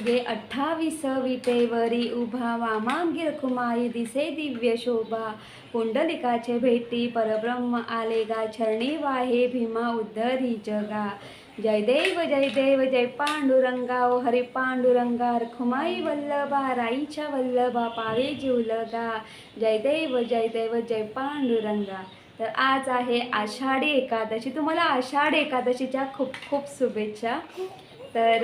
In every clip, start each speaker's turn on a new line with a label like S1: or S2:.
S1: युगे 28 विटेवरी उभा वामांगी रखुमाई दिसे दिव्य शोभा पुंडलिकाचे भेटी परब्रह्म आले गा चरणी वाहे भीमा उद्धरी जगा जय देव जय पांडुरंगा ओ हरी पांडुरंगा रखुमाई वल्लभा राईच्या वल्लभा पावे जीवलगा जय देव जय पांडुरंगा। तर आज आहे आषाढी एकादशी। तुम्हाला आषाढी एकादशीच्या खूप खूप शुभेच्छा। तर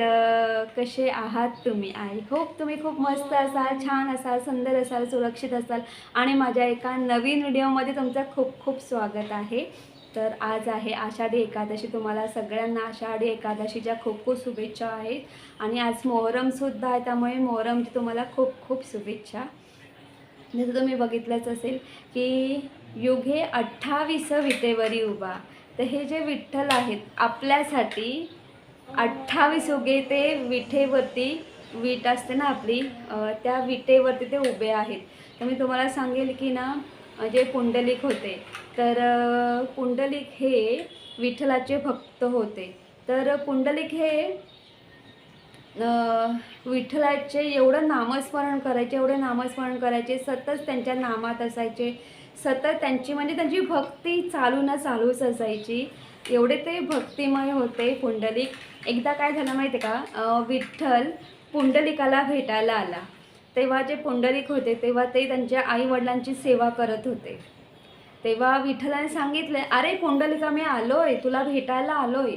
S1: कसे आहात तुम्ही? आय होप तुम्ही खूप मस्त असाल, छान असाल, सुंदर असाल, सुरक्षित असाल आणि माझ्या एका नवीन व्हिडिओमध्ये तुमचं खूप खूप स्वागत आहे। तर आज आहे आषाढी एकादशी। तुम्हाला सगळ्यांना आषाढी एकादशीच्या खूप खूप शुभेच्छा आहेत आणि आज मोहरमसुद्धा आहे, त्यामुळे मोहरमची तुम्हाला खूप खूप शुभेच्छा। जसं तुम्ही बघितलंच असेल की युगे 28 विटेवरी उभा। तर हे जे विठ्ठल आहेत आपल्यासाठी 28 युगे ते विठेवरती, वीट असते ना आपली, त्या विटेवरती ते उभे आहेत। तर मी तुम्हाला सांगेल की ना, जे पुंडलिक होते, तर पुंडलिक हे विठ्ठलाचे भक्त होते। तर पुंडलिक हे विठ्ठलाचे एवढं नामस्मरण करायचे, सतत त्यांच्या नामात असायचे, सतत त्यांची भक्ती चालूच असायची। एवढे ते भक्तिमय होते पुंडलिक। एकदा काय झालं माहिती आहे का, विठ्ठल पुंडलिकाला भेटायला आला। तेव्हा जे पुंडलिक होते तेव्हा ते त्यांच्या आईवडिलांची सेवा करत होते। तेव्हा विठ्ठलाने सांगितले, अरे पुंडलिका, मी आलोय, तुला भेटायला आलोय।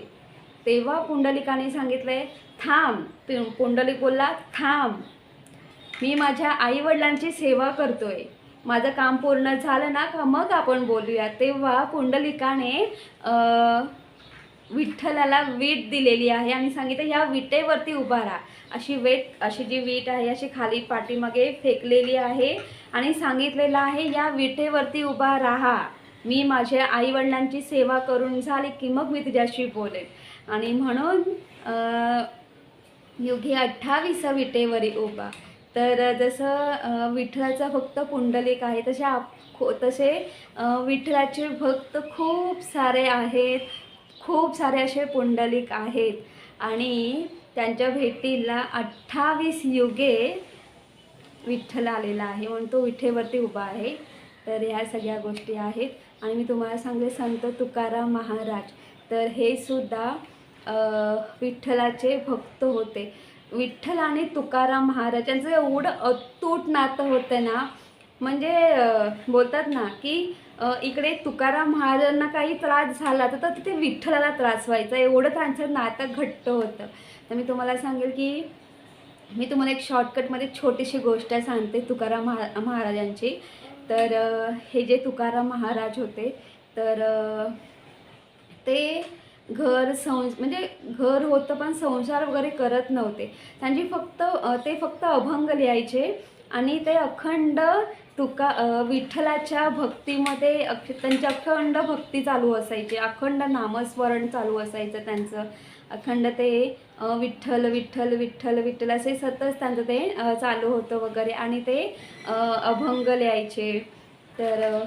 S1: तेव्हा पुंडलिकाने सांगितले, थांब। पुंडलिक बोलला, थांब, मी माझ्या आईवडिलांची सेवा करतोय, माझं काम पूर्ण झालं ना का मग आपण बोलूया। तेव्हा पुंडलिकाने विठ्ठलाला वीट दिलेली आहे आणि सांगितलं, ह्या विटेवरती उभा राहा। अशी जी वीट आहे अशी खाली पाठीमागे फेकलेली आहे आणि सांगितलेलं आहे, या विटेवरती उभा राहा, मी माझ्या आईवडिलांची सेवा करून झाली की मग मी तुझ्याशी बोलेन। आणि म्हणून युगे 28 विटेवरी उभा। तर जसं विठ्ठलाचा भक्त पुंडलिक आहे, तसे विठ्ठलाचे भक्त खूप सारे आहेत, खूप सारे असे पुंडलिक आहेत आणि त्यांच्या भेटीला 28 युगे विठ्ठल आलेला आहे, म्हणून तो विठेवरती उभा आहे। तर ह्या सगळ्या गोष्टी आहेत। आणि मी तुम्हाला सांगते, संत तुकाराम महाराज, तर हे सुद्धा विठ्ठलाचे भक्त होते। विठ्ठल आणि तुकाराम महाराजांचं एवढं अतूट नातं होतं ना, म्हणजे बोलतात ना की इकडे तुकाराम महाराजांना काही त्रास झाला तर तिथे विठ्ठलाला त्रास व्हायचा, एवढं त्यांचं नातं घट्ट होतं। तर मी तुम्हाला सांगेल की मी तुम्हाला एक शॉर्टकटमध्ये छोटीशी गोष्ट सांगते तुकाराम महाराजांची। तर हे जे तुकाराम महाराज होते, तर ते म्हणजे घर होतं पण संसार वगैरे करत नव्हते। ते फक्त अभंग लिहायचे आणि ते अखंड विठ्ठलाच्या भक्तीमध्ये त्यांची अखंड भक्ती चालू असायची, अखंड नामस्मरण चालू असायचं त्यांचं, अखंड ते विठ्ठल विठ्ठल विठ्ठल विठ्ठल असे सतत त्यांचं ते चालू होतं वगैरे, आणि ते अभंग लिहायचे। तर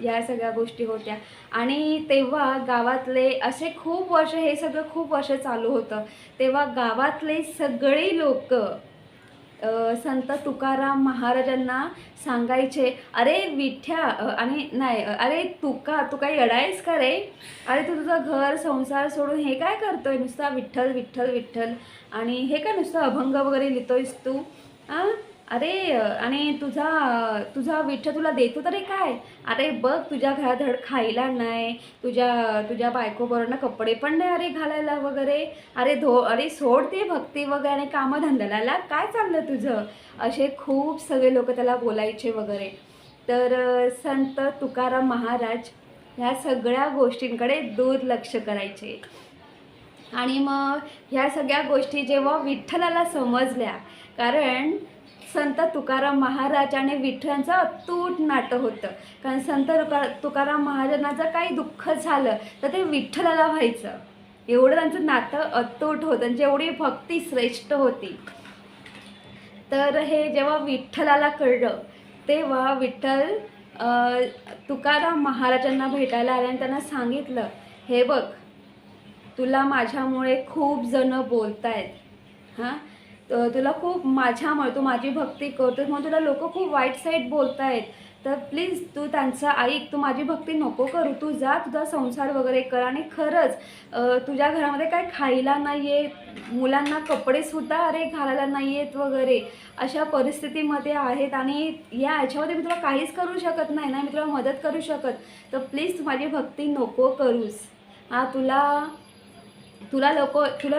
S1: या सगळ्या गोष्टी होत्या। आणि तेव्हा गावातले असे खूप वर्ष चालू होतं, तेव्हा गावातले सगळे लोक संत तुकाराम महाराजांना सांगायचे, अरे विठ्या, आणि नाही, अरे तू काही येडायस का रे? अरे तू तुझं घर संसार सोडून हे काय करतोय, नुसता विठ्ठल विठ्ठल विठ्ठल, आणि हे काय नुसतं अभंग वगैरे लिहितोयस तू? अरे, आणि तुझा विठ्ठल तुला देतो तरी काय? अरे बघ, तुझ्या घरात धड खायला नाही, तुझ्या बायकोबरोबर कपडे पण नाही अरे घालायला वगैरे, अरे सोड ते भक्ती वगैरे आणि कामधंद्याला, काय चाललं तुझं? असे खूप सगळे लोक त्याला बोलायचे वगैरे। तर संत तुकाराम महाराज ह्या सगळ्या गोष्टींकडे दुर्लक्ष करायचे। आणि मग ह्या सगळ्या गोष्टी जेव्हा विठ्ठलाला समजल्या, कारण संत तुकाराम महाराज आणि विठ्ठलांचं अतूट नातं होतं, कारण संत तुकाराम महाराजांना जर काही दुःख झालं तर ते विठ्ठलाला व्हायचं, एवढं त्यांचं नातं अतूट होतं, जेवढी भक्ती श्रेष्ठ होती। तर हे जेव्हा विठ्ठलाला कळलं तेव्हा विठ्ठल तुकाराम महाराजांना भेटायला आले आणि त्यांना सांगितलं, हे बघ, तुला माझ्यामुळे खूप जण बोलतायत, हां, तुला खूप माझ्यामुळे तू माझी भक्ती करतोस म्हणून तुला लोक खूप वाईट साईड बोलत आहेत, तर प्लीज तू त्यांचं ऐक, तू माझी भक्ती नको करू, तू जा तुझा संसार वगैरे कर. आणि खरंच तुझ्या घरामध्ये काय खायला नाही आहे, मुलांना कपडेसुद्धा अरे घालायला नाही आहेत वगैरे, अशा परिस्थितीमध्ये आहेत आणि याच्यामध्ये मी तुला काहीच करू शकत नाही ना, मी तुला मदत करू शकत. तर प्लीज तू माझी भक्ती नको करूस. हां, तुला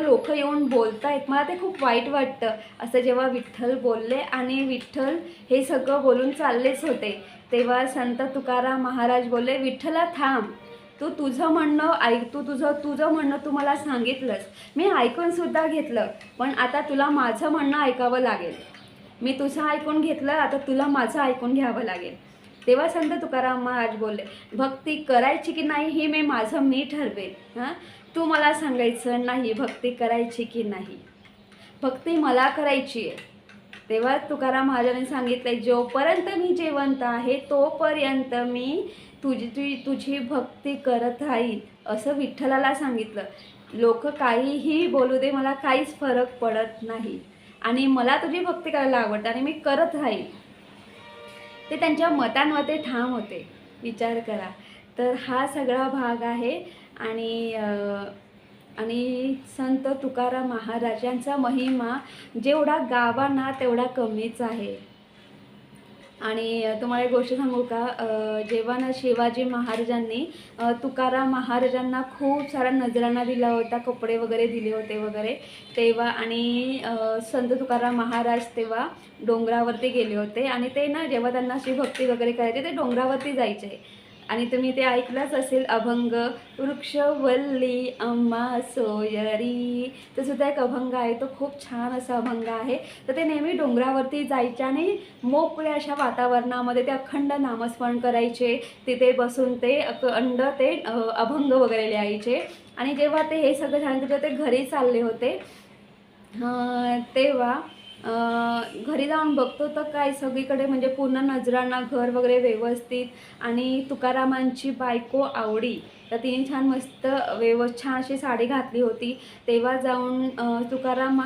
S1: लोक येऊन बोलतायत, मला ते खूप वाईट वाटतं. असं जेव्हा विठ्ठल बोलले आणि विठ्ठल हे सगळं बोलून चाललेच होते, तेव्हा संत तुकाराम महाराज बोलले, विठ्ठला थांब, तू तुझं म्हणणं ऐक, तुझं म्हणणं तू मला सांगितलंस, मी ऐकूनसुद्धा घेतलं, पण आता तुला माझं म्हणणं ऐकावं लागेल. मी तुझं ऐकून घेतलं, आता तुला माझं ऐकून घ्यावं लागेल. तेव्हा संत तुकाराम महाराज बोलले, भक्ती करायची की नाही हे मी ठरवेल. हां, तू मला सांगायचं नाही भक्ती करायची की नाही, भक्ती मला करायची आहे. तेव्हा तुकाराम महाराजांनी सांगितलं, जोपर्यंत मी जिवंत आहे तोपर्यंत मी तुझी भक्ती करत राहील, असं विठ्ठलाला सांगितलं. लोक काहीही बोलू दे, मला काहीच फरक पडत नाही आणि मला तुझी भक्ती करायला आवडतं आणि मी करत राहील. ते त्यांच्या मतांवर ते ठाम होते, विचार करा. तर हा सगळा भाग आहे. आणि आणि संत तुकाराम महाराज यांचा महिमा जेवढा गावा ना तेवढा कमीच आहे. आणि तुम्हाला एक गोष्ट सांगू का, जेव्हा ना शिवाजी महाराजांनी तुकाराम महाराजांना खूप सारा नजराणा दिला होता, कपडे वगैरे दिले होते वगैरे, तेव्हा आणि संत तुकाराम महाराज तेव्हा डोंगरावरती गेले होते आणि ते ना जेव्हा त्यांना अशी भक्ती वगैरे करायची ते डोंगरावरती जायचे. आणि तुम्ही ते ऐकलंच असेल, अभंग वृक्षवल्ली अम्मा सोयरी, तो सुद्धा एक अभंग आहे, तो खूप छान असा अभंग आहे. तर ते नेहमी डोंगरावरती जायचे आणि मोकळ्या अशा वातावरणामध्ये ते अखंड नामस्मरण करायचे. तिथे बसून ते अखंड ते अभंग वगैरे लिहायचे. आणि जेव्हा ते हे सगळं झाल्यानंतर ते घरी चालले होते, तेव्हा घरी जाऊन बघतो तर काय सगळीकडे म्हणजे पूर्ण नजराणा, घर वगैरे व्यवस्थित. आणि तुकारामांची बायको आवडी, तर तिने छान मस्त छान अशी साडी घातली होती. तेव्हा जाऊन तुकाराम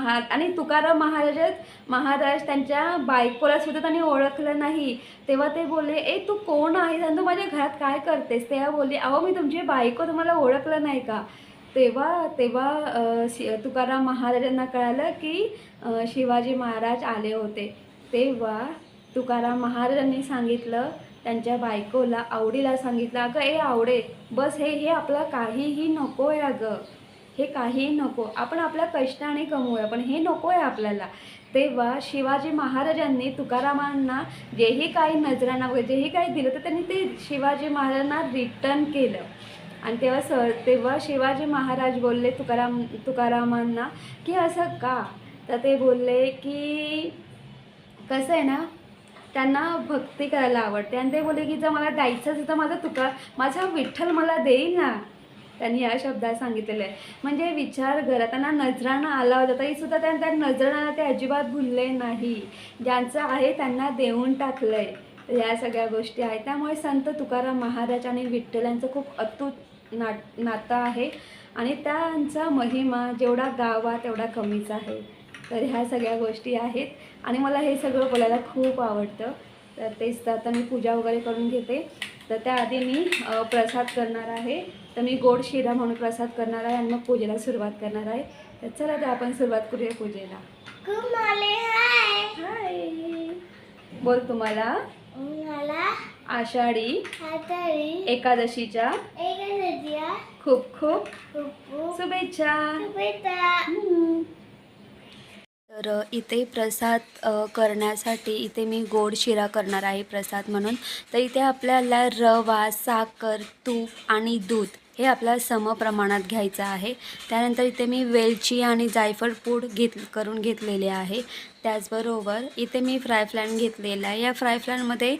S1: महाराज त्यांच्या बायकोला सुद्धा त्यांनी ओळखलं नाही. तेव्हा ते बोलले, ए तू कोण आहेस आणि तू माझ्या घरात काय करतेस? तेव्हा बोलले, अहो मी तुमची बायको, तुम्हाला ओळखलं नाही का? तेव्हा तुकाराम महाराजांना कळालं की शिवाजी महाराज आले होते. तेव्हा तुकाराम महाराजांनी सांगितलं त्यांच्या बायकोला, आवडीला सांगितलं, अगं ए आवडे, बस हे आपलं काहीही नको आहे, अगं हे काहीही नको, आपण आपल्या कष्टाने कमवूया, पण हे नको आहे आपल्याला. तेव्हा शिवाजी महाराजांनी तुकारामांना जेही काही नजराणा वगैरे जेही काही दिलं तर त्यांनी ते शिवाजी महाराजांना रिटर्न केलं. आणि तेव्हा शिवाजी महाराज बोलले तुकारामांना की असं का? तर ते बोलले की कसं आहे ना, त्यांना भक्ती करायला आवडते आणि ते बोलले की जर मला द्यायचं असेल तर माझा विठ्ठल मला देईल ना. त्यांनी या शब्दात सांगितलेलं आहे. म्हणजे विचार करा, त्यांना नजराणा आला होता तरीसुद्धा त्या नजराणाला ते अजिबात भुलले नाही. ज्यांचं आहे त्यांना देऊन टाकलं आहे. तर या सगळ्या गोष्टी आहेत. त्यामुळे संत तुकाराम महाराज आणि विठ्ठलांचं खूप अतूट नातं आहे आणि त्यांचा महिमा जेवढा गावा तेवढा कमीच आहे. तर ह्या सगळ्या गोष्टी आहेत आणि मला हे सगळं बोलायला खूप आवडतं. तर तेच, तर आता मी पूजा वगैरे करून घेते. तर त्याआधी मी प्रसाद करणार आहे. तर मी गोड शिरा म्हणून प्रसाद करणार आहे आणि मग पूजेला सुरुवात करणार आहे. तर चला तर आपण सुरुवात करूया पूजेला. हाय बोल. तुम्हाला आषाढी एकादशीच्या खूप खूप शुभेच्छा. तर इथे प्रसाद करण्यासाठी इथे मी गोड शिरा करणार आहे प्रसाद म्हणून. तर इथे आपल्याला रवा, साखर, तूप आणि दूध हे आपल्याला समप्रमाणात घ्यायचं आहे. त्यानंतर इथे मी वेलची आणि जायफळ पूड करून घेतलेले आहे. त्याचबरोबर इथे मी फ्राय पॅन घेतलेला आहे. या फ्राय पॅनमध्ये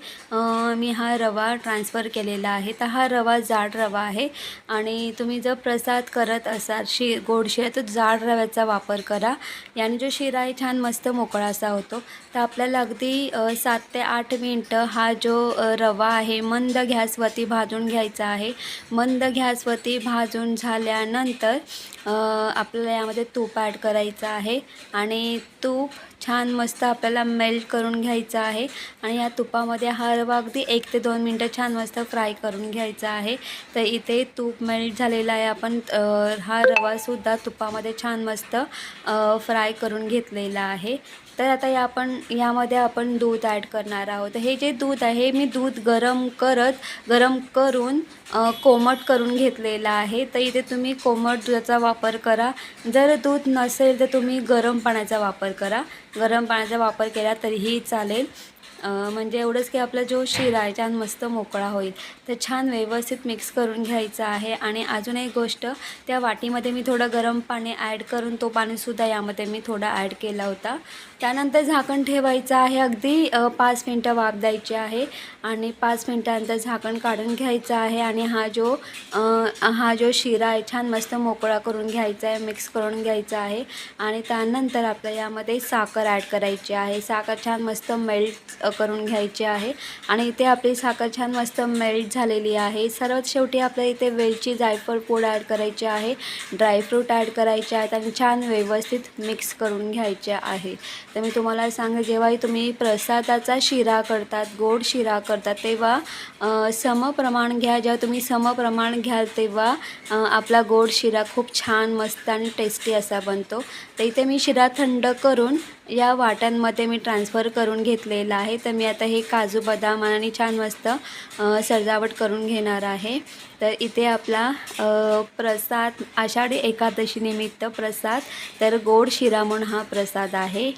S1: मी हा रवा ट्रान्सफर केलेला आहे. तर हा रवा जाड रवा आहे आणि तुम्ही जर प्रसाद करत असाल गोड शिरा तर जाड रव्याचा वापर करा. याने जो शिरा आहे छान मस्त मोकळा असा होतो. तर आपल्याला अगदी 7 ते 8 मिनटं हा जो रवा आहे मंद गॅसवरती भाजून घ्यायचा आहे. मंद गॅसवरती भाजून झाल्यानंतर आपल्याला यामध्ये तूप ॲड करायचं आहे आणि तूप छान मस्त आपल्याला मेल्ट करून घ्यायचं आहे आणि या तुपामध्ये हा रवा अगदी 1 ते 2 मिनटं छान मस्त फ्राय करून घ्यायचा आहे. तर इथे तूप मेल्ट झालेला आहे. आपण हा रवासुद्धा तुपामध्ये छान मस्त फ्राय करून घेतलेला आहे. तर आता यामध्ये आपण दूध ॲड करणार आहोत. हे जे दूध आहे मी दूध गरम करून कोमट करून घेतलेला आहे. तर इथे तुम्ही कोमट दुधाचा वापर करा. जर दूध नसेल तर तुम्ही गरम पाण्याचा वापर करा. गरम पाण्याचा वापर केला तरीही चालेल. म्हणजे एवढंच की आपला जो शिरा आहे छान मस्त मोकळा होईल. तर छान व्यवस्थित मिक्स करून घ्यायचं आहे. आणि अजून एक गोष्ट, त्या वाटीमध्ये मी थोडं गरम पाणी ॲड करून तो पाणीसुद्धा यामध्ये मी थोडा ॲड केला होता. त्यानंतर झाकण ठेवायचं आहे. अगदी 5 मिनटं वाफ द्यायची आहे आणि 5 मिनटानंतर झाकण काढून घ्यायचं आहे. आणि हा जो शिरा आहे छान मस्त मोकळा करून घ्यायचा आहे, मिक्स करून घ्यायचा आहे. आणि त्यानंतर आपल्याला यामध्ये साखर ॲड करायची आहे. साखर छान मस्त मेल्ट करून घ्यायची आहे आणि इथे आपली साखर छान मस्त मेल्ट झालेली आहे. सर्वात शेवटी आपल्याला इथे वेलची, जायफळ पूड ॲड करायची आहे, ड्रायफ्रूट ॲड करायचे आहेत आणि छान व्यवस्थित मिक्स करून घ्यायचे आहे. तर मी तुम्हाला सांगते, जेव्हाही तुम्ही प्रसादाचा शिरा करतात, गोड शिरा करतात, तेव्हा समप्रमाण घ्या. जेव्हा तुम्ही समप्रमाण घ्याल तेव्हा आपला गोड शिरा खूप छान मस्त आणि टेस्टी असा बनतो. तर इथे मी शिरा थंड करून या वाट्यांमध्ये मी ट्रान्सफर करून घेतलेला आहे. तर मी आता हे काजू बदाम आणि छान मस्त सजावट करून घेणार आहे. तर इथे आपला प्रसाद, आषाढी एकादशी निमित्त प्रसाद, तर गोड शिरा म्हणून हा प्रसाद आहे.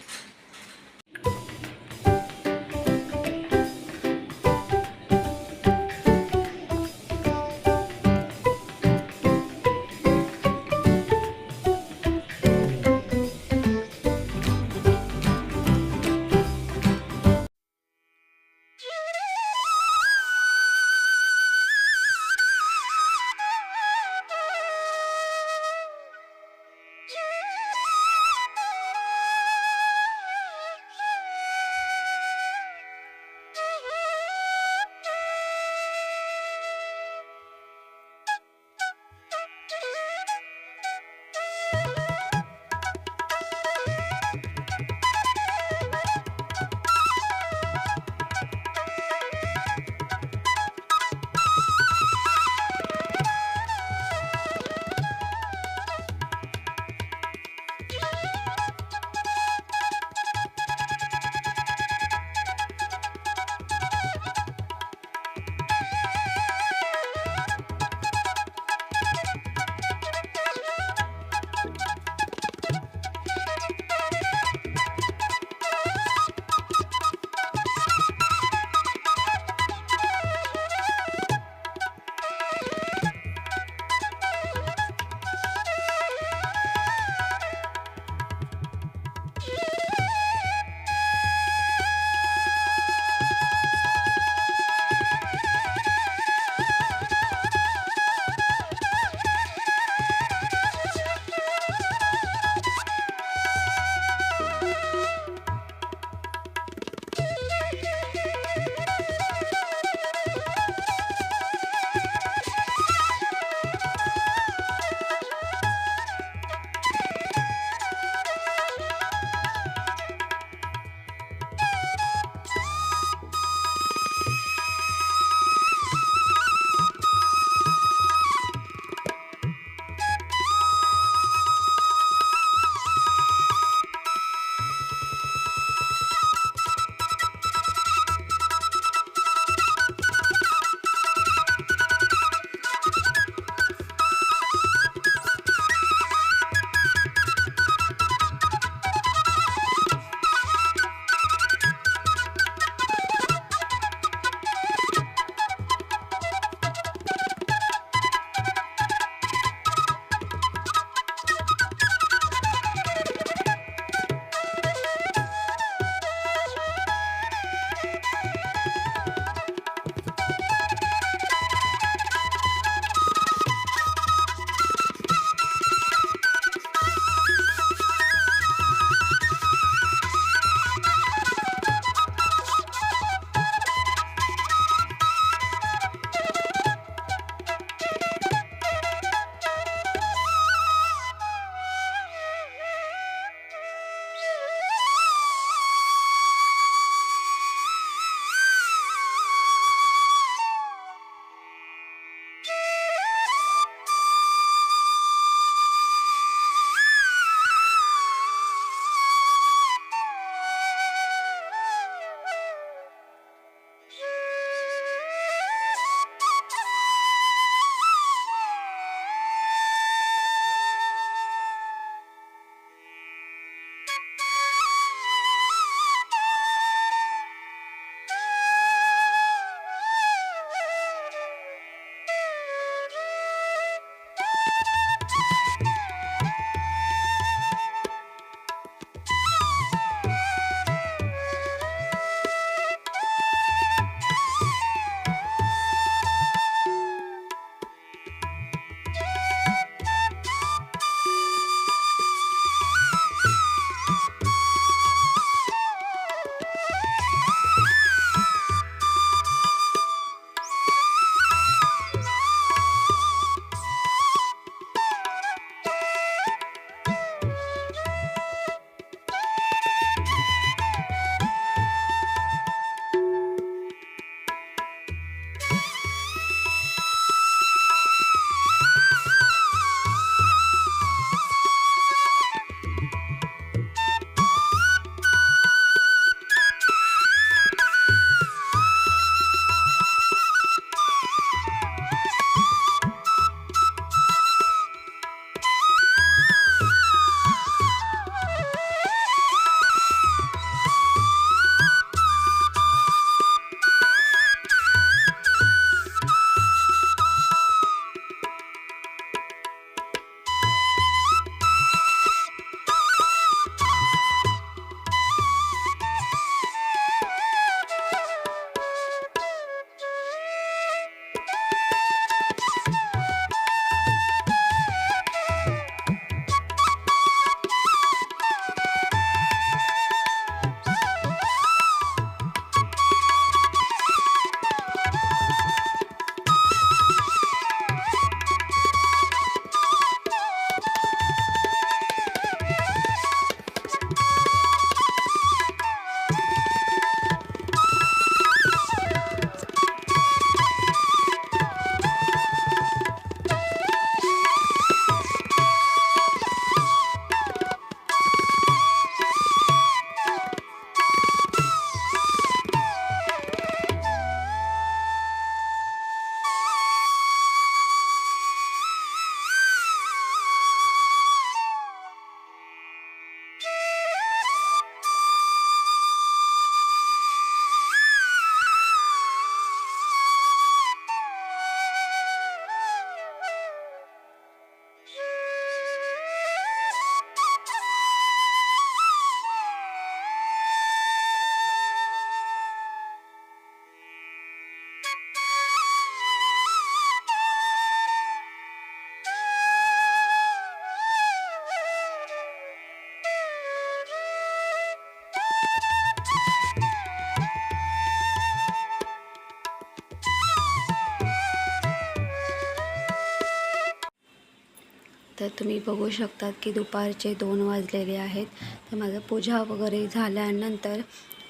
S1: तर तुम्ही बघू शकतात की दुपारचे 2 वाजलेले आहेत. तर माझं पूजा वगैरे झाल्यानंतर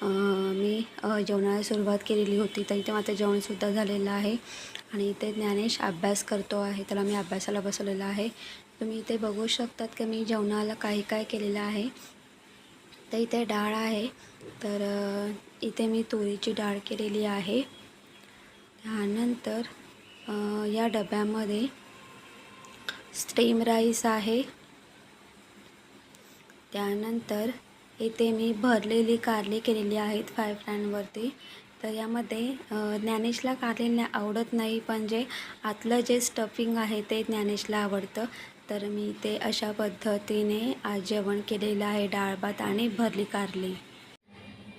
S1: मी जेवणाला सुरुवात केलेली होती. तर इथे माझं जेवणसुद्धा झालेलं आहे आणि इथे ज्ञानेश अभ्यास करतो आहे. त्याला मी अभ्यासाला बसवलेलं आहे. तुम्ही इथे बघू शकतात की मी जेवणाला काय काय केलेलं आहे. तर इथे डाळ आहे. तर इथे मी तुरीची डाळ केलेली आहे. त्यानंतर या डब्यामध्ये स्टीम राईस आहे. त्यानंतर इथे मी भरलेली कारली केलेली आहेत फ्राय पॅनवरती. तर यामध्ये ज्ञानेशला कारली आवडत नाही, पण जे आतलं जे स्टफिंग आहे ते ज्ञानेशला आवडतं. तर मी ते अशा पद्धतीने आज जेवण केलेलं आहे, डाळ भात आणि भरली कारली.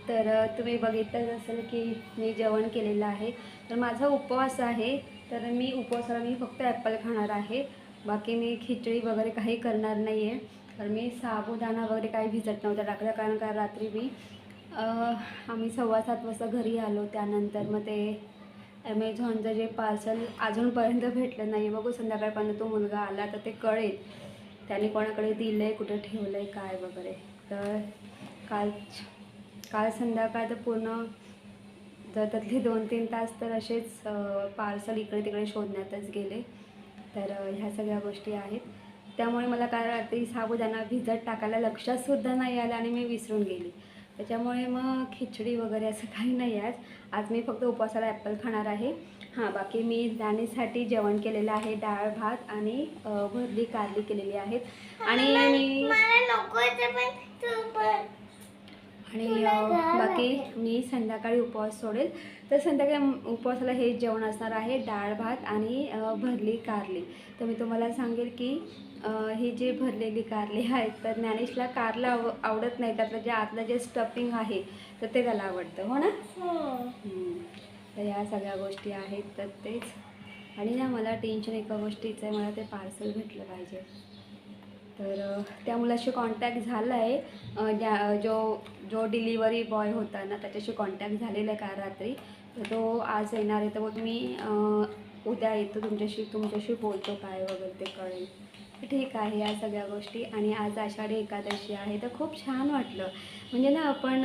S1: तर तुम्ही बघितलंच असेल की मी जेवण केलेलं आहे. तर माझा उपवास आहे. तर मी उपवासाला मी फक्त ॲपल खाणार आहे. बाकी मी खिचडी वगैरे काही करणार नाही आहे. तर मी साबुदाणा वगैरे काही भिजत नव्हता टाकला, कारण का रात्री मी आम्ही 6:15 वाजता घरी आलो. त्यानंतर मग ते ॲमेझॉनचं जे पार्सल अजूनपर्यंत भेटलं नाही. बघू संध्याकाळपर्यंत तो मुलगा आला तर ते कळेल त्याने कोणाकडे दिलं आहे, कुठे ठेवलं आहे, काय वगैरे. तर काल संध्याकाळ तर पूर्ण तर त्यातले 2-3 तास तर असेच पार्सल इकडे तिकडे शोधण्यातच गेले. तर ह्या सगळ्या गोष्टी आहेत. त्यामुळे मला काल रात्री साबुदाणा भिजत टाकायला लक्षातसुद्धा नाही आलं आणि मी विसरून गेली. त्याच्यामुळे मग खिचडी वगैरे असं काही नाही आहे. आज मी फक्त उपवासाला ॲपल खाणार आहे. हां, बाकी मी ज्ञानेसाठी जेवण केलेलं आहे. डाळ भात आणि भरली कारली केलेली आहेत आणि बाकी मी संध्याकाळी उपवास सोडेल. तर संध्याकाळी उपवासाला हे जेवण असणार आहे, डाळ भात आणि भरली कारली. तर मी तुम्हाला सांगेल की ही जी भरलेली कारली आहेत, तर ज्ञानेशला कारलं आवडत नाही. त्यातलं जे आतलं जे स्टफिंग आहे तर ते त्याला आवडतं, हो ना? तर ह्या सगळ्या गोष्टी आहेत. तर तेच. आणि ना मला टेन्शन एका गोष्टीचं आहे, मला ते पार्सल भेटलं पाहिजे. तर त्या मुलाशी कॉन्टॅक्ट झाला आहे. जो डिलिव्हरी बॉय होता ना, त्याच्याशी कॉन्टॅक्ट झालेला आहे काल रात्री. तर तो आज येणार आहे. तर मग मी उद्या येतो, तुमच्याशी बोलतो, काय वगैरे ते कळेल. ठीक आहे या सगळ्या गोष्टी. आणि आज आषाढी एकादशी आहे. तर खूप छान वाटलं. म्हणजे ना आपण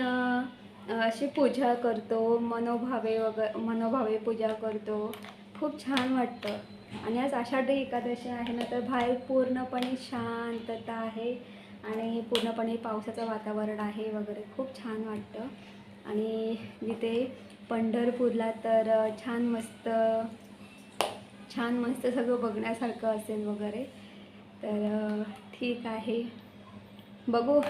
S1: अशी पूजा करतो, मनोभावे पूजा करतो, खूप छान वाटतं. आणि आज आषाढी एकादशी आहे ना, तर बाहेर पूर्णपणे शांतता आहे आणि पूर्णपणे पावसाचं वातावरण आहे वगैरे, खूप छान वाटतं. आणि जिथे पंढरपूरला तर छान मस्त सगळं बघण्यासारखं असेल वगैरे. तर ठीक आहे, बघू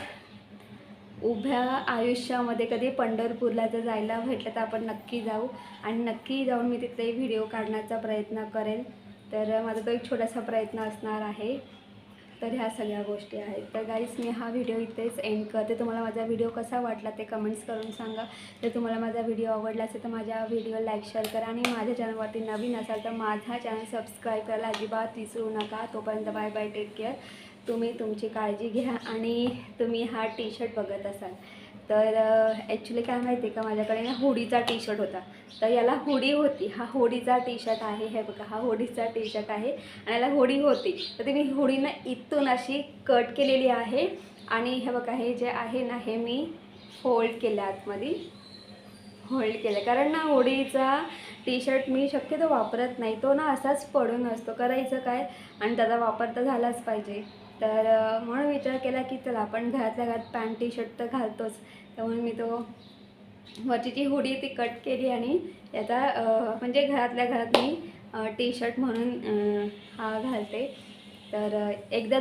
S1: उभ्या आयुष्यामध्ये कधी पंढरपूरला जर जायला भेटलं तर आपण नक्की जाऊ आणि नक्की जाऊन मी तिथे व्हिडिओ काढण्याचा प्रयत्न करेल. तर माझा तो एक छोटासा प्रयत्न असणार आहे. तर ह्या सगळ्या गोष्टी आहेत. तर गाईस, मी हा व्हिडिओ इथेच एंड करते. तुम्हाला माझा व्हिडिओ कसा वाटला ते कमेंट्स करून सांगा. जर तुम्हाला माझा व्हिडिओ आवडला असेल तर माझ्या व्हिडिओ लाईक शेअर करा आणि माझ्या चॅनलवरती नवीन असाल तर माझा चॅनल सबस्क्राईब करायला अजिबात विसरू नका. तोपर्यंत बाय बाय, टेक केअर. तुम्ही तुमची काळजी घ्या. आणि तुम्ही हा टी शर्ट बघत असाल तर ॲक्च्युली काय माहिती आहे का, माझ्याकडे ना हुडीचा टी शर्ट होता. तर याला हुडी होती. हा हुडीचा टी शर्ट आहे. हे बघा, हा हुडीचा टी शर्ट आहे आणि याला हुडी होती. तर ती मी हुडीनं इथून अशी कट केलेली आहे आणि हे बघा, हे जे आहे ना, हे मी फोल्ड केलं, आतमध्ये होल्ड केलं. कारण ना हुडीचा टी शर्ट मी शक्यतो वापरत नाही. तो ना असाच पडून असतो, करायचं काय, आणि त्याचा वापर तर झालाच पाहिजे. तर म्हणून विचार केला की चला आपण घरातल्या घरात पॅन्ट टी शर्ट तर घालतोच. त्यामुळे मी तो वरची जी हुडी ती कट केली आणि याचा म्हणजे घरातल्या घरात मी टी शर्ट म्हणून हा घालते. तर एकदा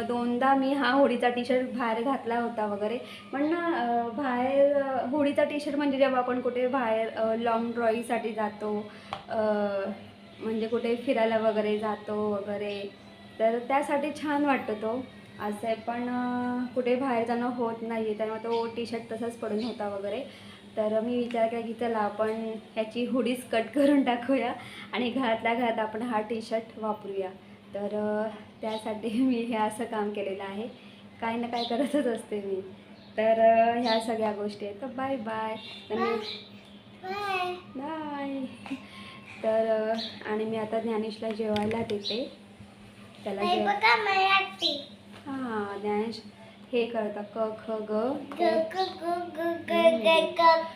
S1: दोनदा मी हा हुडीचा टी शर्ट बाहेर घातला होता वगैरे. पण ना बाहेर हुडीचा टी शर्ट म्हणजे जेव्हा आपण कुठे बाहेर लाँग ड्राईव्हसाठी जातो, म्हणजे कुठे फिरायला वगैरे जातो वगैरे, तर त्यासाठी छान वाटतो तो. असं आहे, पण कुठे बाहेर जाणं होत नाही आहे, त्यामुळे तो टी शर्ट तसाच पडून होता वगैरे. तर मी विचार केला की चला आपण ह्याची हुडीच कट करून टाकूया आणि घरातल्या घरात आपण हा टी शर्ट वापरूया. तर त्यासाठी मी हे असं काम केलेलं आहे. काही ना काय करतच असते मी. तर ह्या सगळ्या गोष्टी आहेत. तर बाय बाय. बाय. तर आणि मी आता ज्ञानेशला जेवायला देते. त्याला
S2: हे बघा मराठी.
S1: हां ज्ञानेश हे करतं क ख ग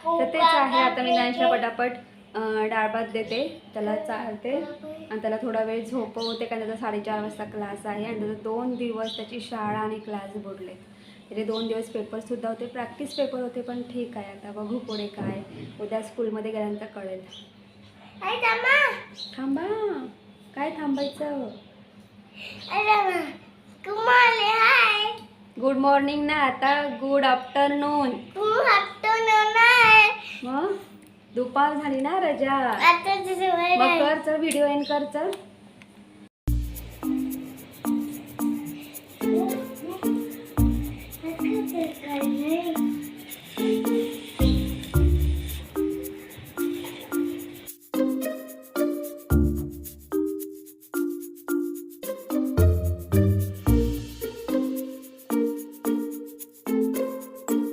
S1: तर तेच आहे. आता मी ज्ञानेशला पटापट डाळ भात देते, त्याला चालते आणि त्याला थोडा वेळ झोपवते, कारण त्याचा 4:30 वाजता क्लास आहे आणि त्याचा 2 दिवस त्याची शाळा आणि क्लास बुडले. त्याचे 2 दिवस पेपरसुद्धा होते, प्रॅक्टिस पेपर होते, पण ठीक आहे. आता बघू पुढे काय, उद्या स्कूलमध्ये गेल्यानंतर कळेल. थांबा, काय थांबायचं? गुड मॉर्निंग ना, आता गुड आफ्टरनून. मग दुपार झाली ना रजा. मग कर, चल व्हिडिओ एंड कर, चल.